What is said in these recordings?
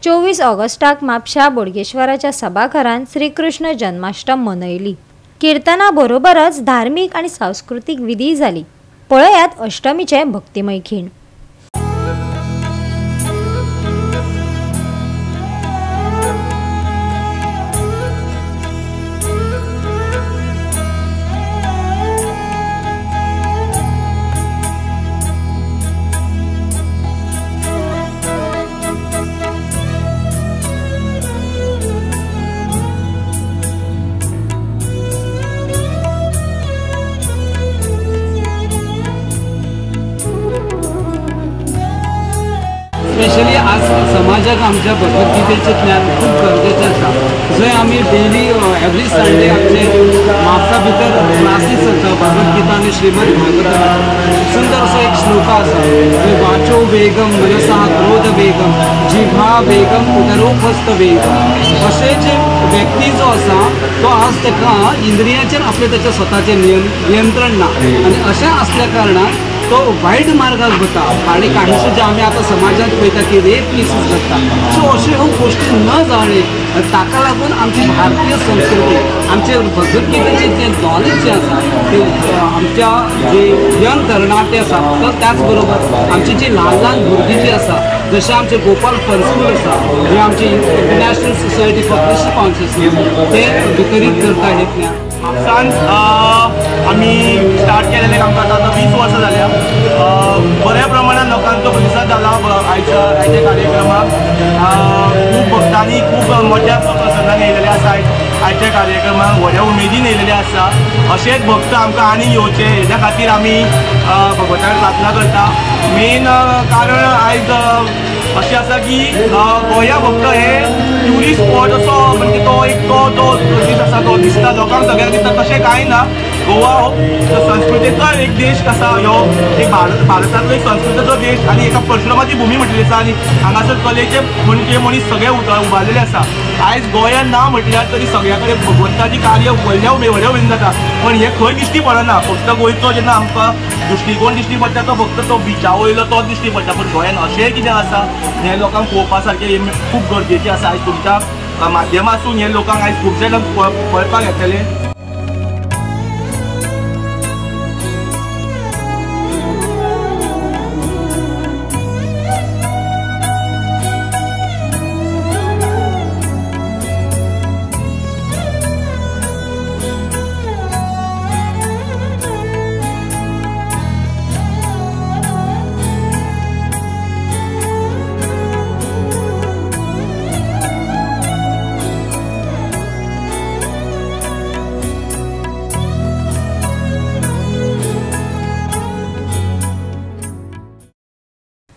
24 ऑगस्टाक म्हापशा बोडगेश्वराच्या सभाघरांत श्रीकृष्ण जन्माष्टमी मनयली। कीर्तना बरोबरच धार्मिक आणि सांस्कृतिक विधी जाली। पळयात अष्टमीचे भक्तिमय खीण। स्पेशली आज समाजाक आमच्या भगवद्गीतेचे ज्ञान खूप गरजेचे आसा। जंय आमी डेली एवरी संडे आमचे म्हापसा भितर क्लासीस चलता भगवद्गीता आनी श्रीमद भागवत। सुंदर असो एक श्लोक आसा, वाचो वेगम मनसा क्रोध वेगम जिव्हा वेगम उदरोपस्थ वेगम। असे जे व्यक्ती जो आसा तो आज ताका इंद्रियाचेर आपले त्याचे स्वताचे नियंत्रण ना आणि अशें असल्या कारणान तो वाईट मार्गाक वता। आणि काहीशे जे आमी आता समाजात पळयता की रेप केसीस घडटा, सो अशे ह्यो गोष्टी न जावणे ताका लागून आमची भारतीय संस्कृती आमचे भगवद्गीतेचे जे नॉलेज जे आसा ते आमच्या जे यंग तरणाटे आसा तर त्याच बरोबर आमची जी ल्हान ल्हान भुरगीं जी आसा जशे आमचे गोपाल फनस्कूल आसा जे आमची international society for Christian consciousness ते वितरीत करता हे ज्ञान। म्हापसान आम्ही स्टार्ट केलेले कामकाज आता 20 वर्सां जाल्या। बऱ्या प्रमाणात लोकांचो प्रतिसाद जाला आयच्या कार्यक्रमाक। खूब भक्तांनी खूब मोठ्या प्रसंगान येयलेले आसा आयच्या कार्यक्रमाक, व्हड्या उमेदीन येयलेले आसा। अशेच भक्त आमकां आनी येवचे हेज्या खातीर आमी भगवंताक प्रार्थना करता। मेन कारण आयज अशें आसा की गोंया फक्त हे ट्युरिस्ट स्पॉट असो म्हणजे तो एक तो दीस आसा तो दिसता लोकांक सगळ्यांक दिसता तशें कांय ना। गोवा हो संस्कृतेचो एक देश कसा ह्यो एक भारतांतलो एक संस्कृतेचो देश आनी एका परशुरामाची भुमी म्हटली आसा आनी हांगासर कलेचे म्हणजे मनीस सगळे उबारलेले आसा। आयज गोंयान ना म्हटल्यार तरी सगळ्या कडेन भगवंताची कार्य व्हडल्या उमेदीन जाता, पण हे खंय दिश्टी पडना। फक्त गोंयचो जेन्ना आमकां दृश्टीकोन दिश्टी पडटा तो फक्त तो बिचा वयलो तोच दिश्टी पडटा, पण गोंयान अशेंय कितें आसा हे लोकांक पळोवपा सारकें खूब गरजेचें आसा। आयज तुमच्या माध्यमांतून हे लोकांक आयज खुबशे लोक पळोवपाक येतले।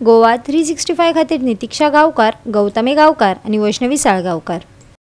गोवा 365 खातीर नितीक्षा गांवकार, गौतमी गांवकार आणि वैष्णवी साळगांवकार।